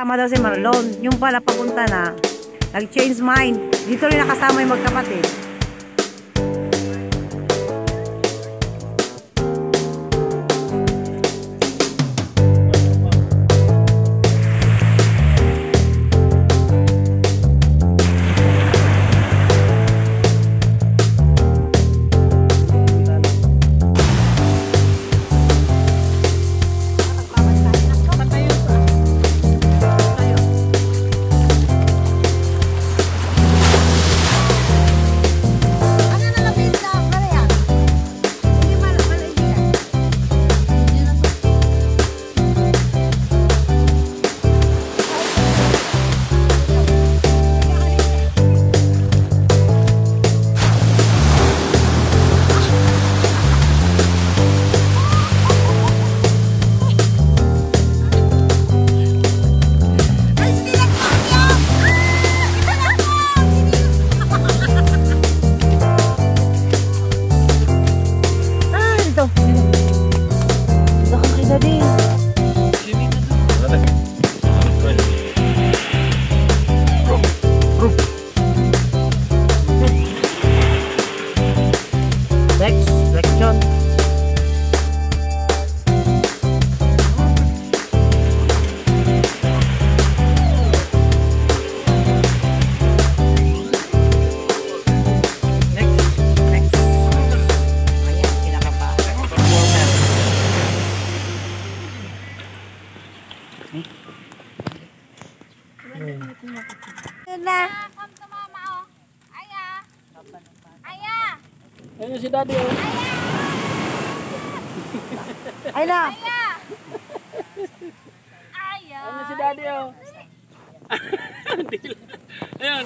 Kasama daw si Marlon. Yung pala papunta na, nag-change mind. Dito rin nakasama yung magkapatid. Ayun si Daddy oh. Ay na! Ayun si Daddy oh. Ayun.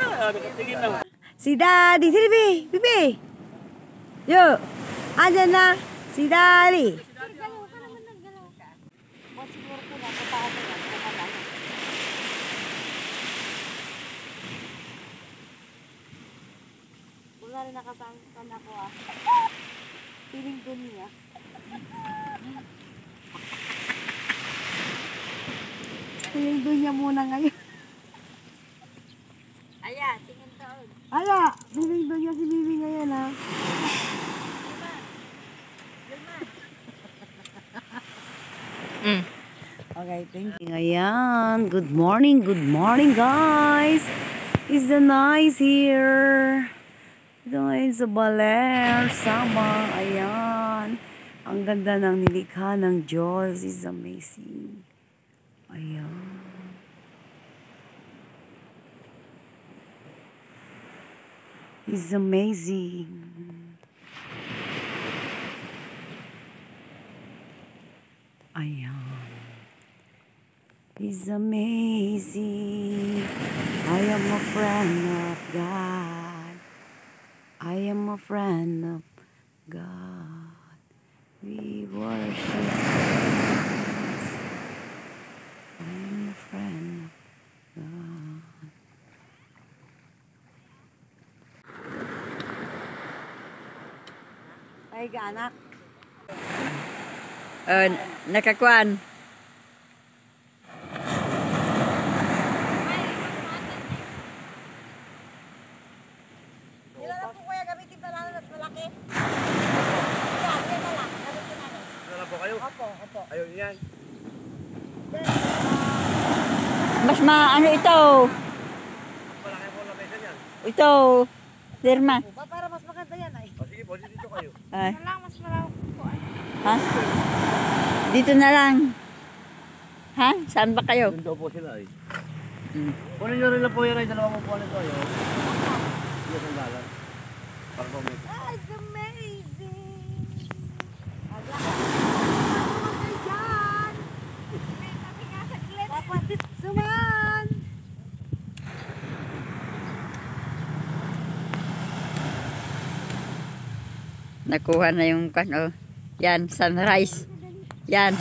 Nakatingin na. Si Daddy! Si Bibi! Bibi! Yo! Andyan na! Si Daddy! Wala rin nakasangkan ako ah. Feeling ko niya. Feeling ko niya muna ngayon. Aya, tingin doon. Aya! Feeling ko niya si Bibi ngayon ah. Okay, thank you. Ayan. Good morning guys. It's the nice here. Ito ngayon sa Baler, Sama. Ayan. Ang ganda ng nilikha ng Diyos. It's amazing. Ayan. It's amazing. Ayan. It's amazing. I am a friend of God. I am a friend of God. We worship Jesus. I am a friend of God. Ay, anak. Nakakuan. Ayun yan. Mas maano ito. Malaki po na pesa yan. Ito. Derma. Para mas maganda yan ay. O sige po, dito kayo. Ay. Mas malaki po ay. Ha? Dito na lang. Ha? Saan ba kayo? Doon daw po sila eh. Kunin nyo rin lang po yan ay dalawang upuan nito ayo. Hindi ang dalan. Para po may. It's amazing. Suman! Nakuha na yung ano. Yan, sunrise. Yan.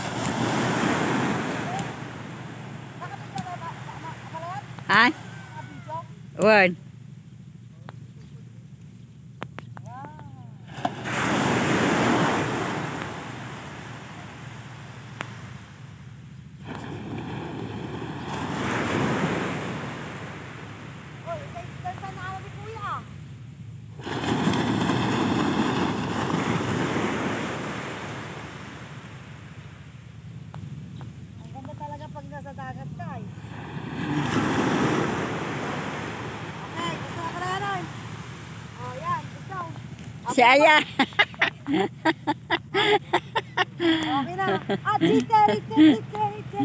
Ha? Word. Si Aya. Okay na. Ah, chika, rika, rika, rika,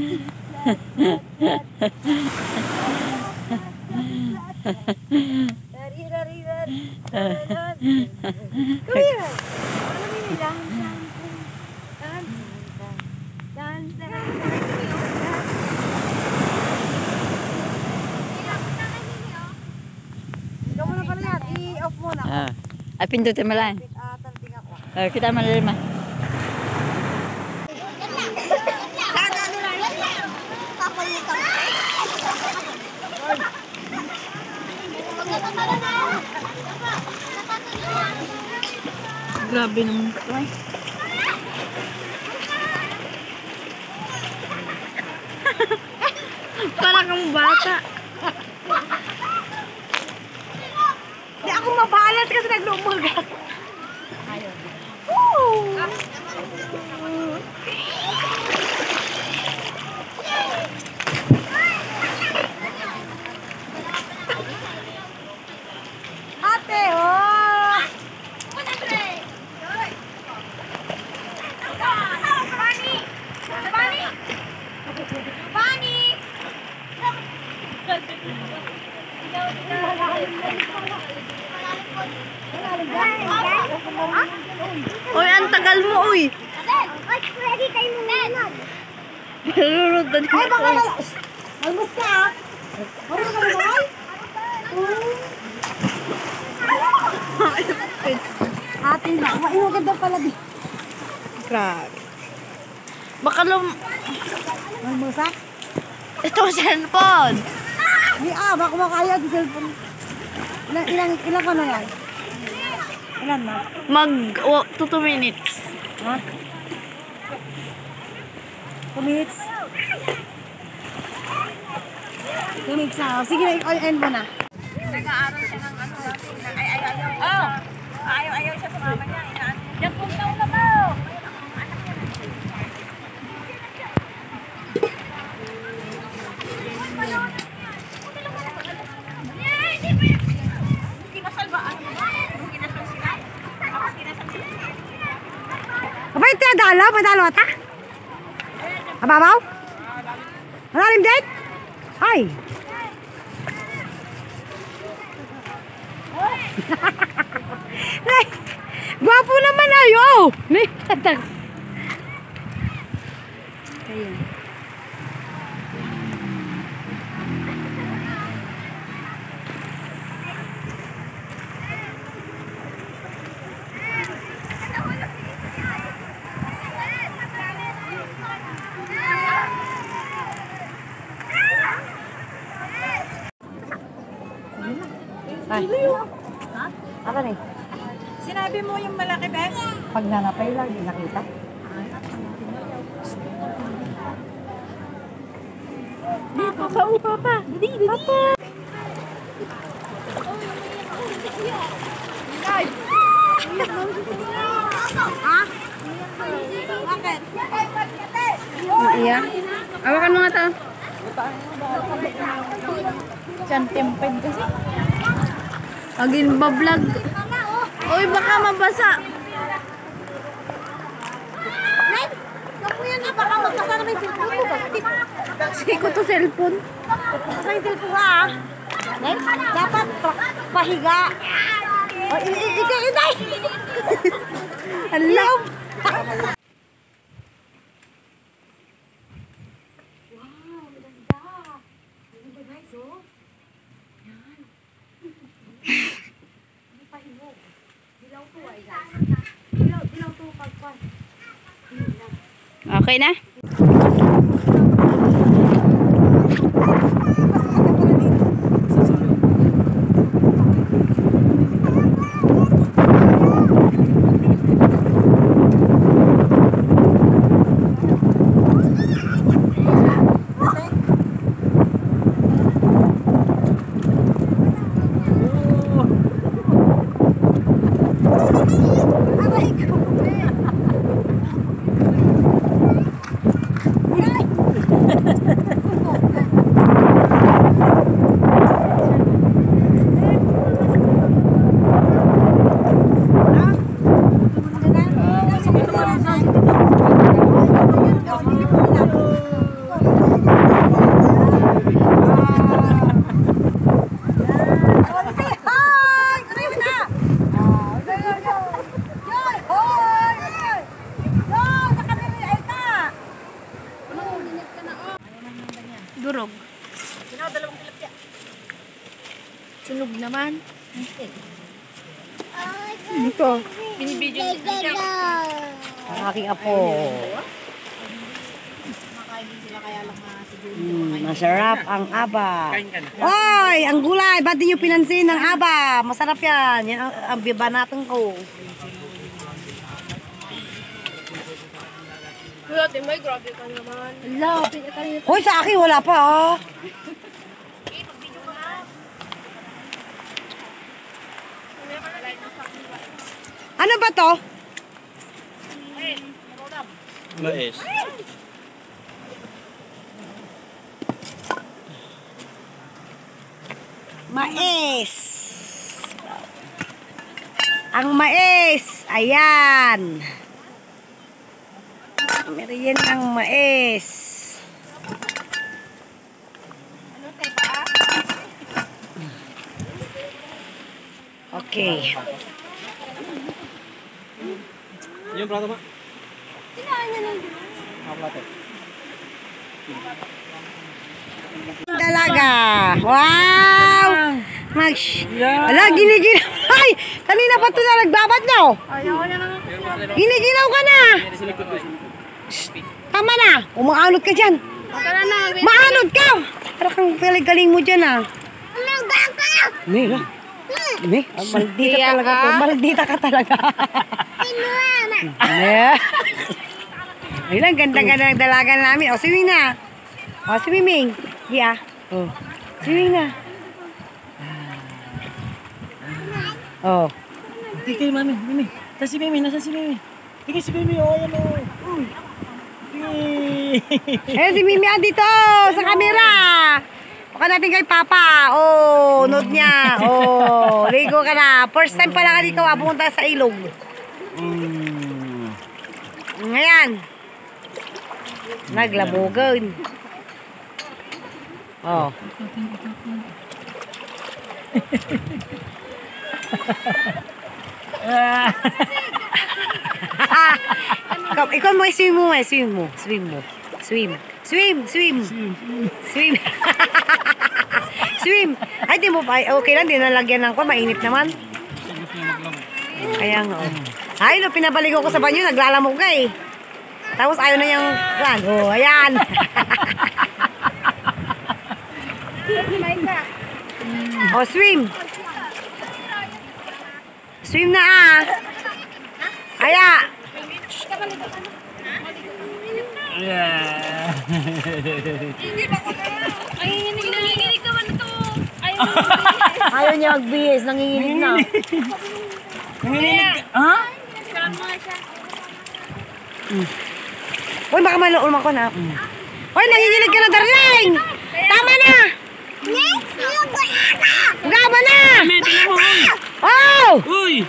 i-off muna. Ay, pindutin mo lang. Tanting ako. Kita mo na naman. Grabe naman ito ay. Para kang bata. Hindi ako mabalat kasi naglumugat. Ayaw. Ate, oh! Uy, ang tagal mo, uy. Ready kayo muna. Malurod na Ay, baka na. Almost ka, ah. Marunong ka lumakay? Ate na. Ay, maganda pala di. Grabe. Baka Almost, ah? ito cellphone. Di, baka makaya di cellphone. Ilang ka na yan? Ilan na? Mag 2 minutes. Ha? 2 minutes? 2 minutes na. Sige na, end mo na. Nag-aaral siya ng ano, ayaw siya sa mama niya. Diyan po na una mo. Hindi masalbaan. Kinasal sila. Tapos kinasal sila. Abay, ito yung dalaw. Madalo ata? Ababaw? Malalim din? Ay! Gwapo naman ayo! Ay. Apa nih? Sinabi mo yung malaki, Bek? Pag nanapay lang, di nakita. Papa! Didi! Papa! Ha? Bakit? Iya. Awakan mo nga to. Diyan temped kasi. Agin ba vlog? Uy, baka mabasa. Nay! Naku yan na, baka magkasa naman yung cellphone mo. Kasi ko to cellphone. Magkasa yung cellphone ka, ah. Nay, dapat pahiga. Oh, Inday! Hala. Okay na? Durog. Sunog naman. Ito. Binibidyo niya. Ang aking apo. Masarap ang aba. Oy, ang gulay. Ba't di nyo pinansin ng aba? Masarap yan. Yan ang bibanatan ko. Kuya, Timay, grabe ka naman. Hoy, sa akin wala pa ah. Ano ba to? Mais. Mais. Ang mais. Ayan. Meron ang mais. Okay. Yung plato ba? Plato. Dalaga. Wow! Ala, ginigilaw. Ay! Kanina pa ito na nagbabad no? Ginigilaw ka na. Tama na. Umaanod ka dyan. Maanod ka. Para kang galing mo dyan ah. Hindi lang. Hindi. Maldita talaga to. Maldita ka talaga. Ayun, ganda-ganda ng dalagan namin. O, swimming na. O, swimming. Yeah. O, swimming na. O. Titi, mami, mimi. Nasa si Mimi, nasa si Mimi. Tingin si Mimi, oh, ayan oh. Eh, si Mimi dito sa camera. Baka natin kay Papa. Oh, nood niya. Oh, ligo ka na. First time pala ka dito, pumunta sa ilog. Ngayon. Naglabogan. Oh. Ikaw mo, swim mo. Swim. Swim. Ay, di mo pa. Okay lang, di nalagyan ng ko. Mainit naman. Kaya nga. Ay, no, pinabaligo ko sa banyo. Naglalamog ka eh. Tapos ayaw na yung... Oh, ayan. Oh, swim. Swim na ah. Aya. Ay, nanginginig naman ito. Ayaw niya magbihis. Nanginginig na. Nanginginig ka? Ha? Sarap mga siya. Uy, baka maluulma ko na. Uy, nanginginig ka na, darling. Tama na. Gaba na. Oh! Uy!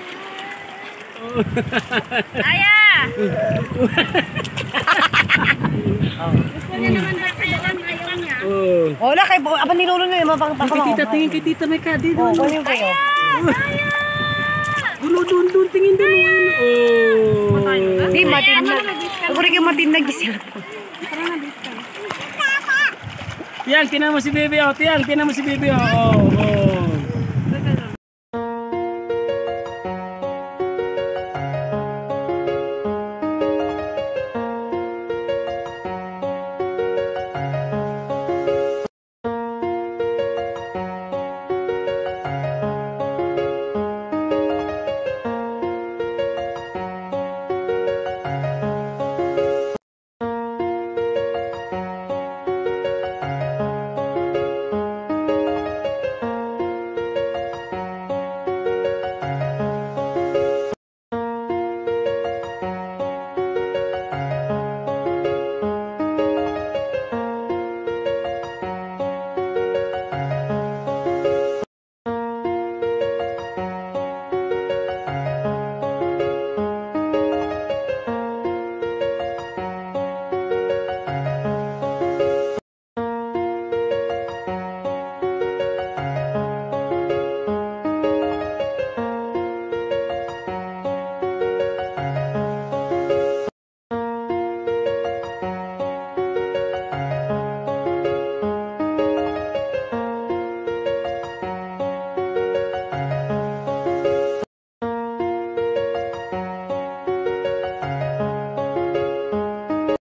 Aya! Gusto niya naman ba kaya lang ayaw niya? Oh, na kay apa nilulo na yung mapang Kay tita, tingin kay tita, may kadi Oh, doon. kunin kayo. Doon, tingin doon. Oh. Di matinag. Ako rin yung matinag sila. Tiang, tinan mo si Bebe, oh. Tiang, tinan mo si Bebe, oh. Oh, oh.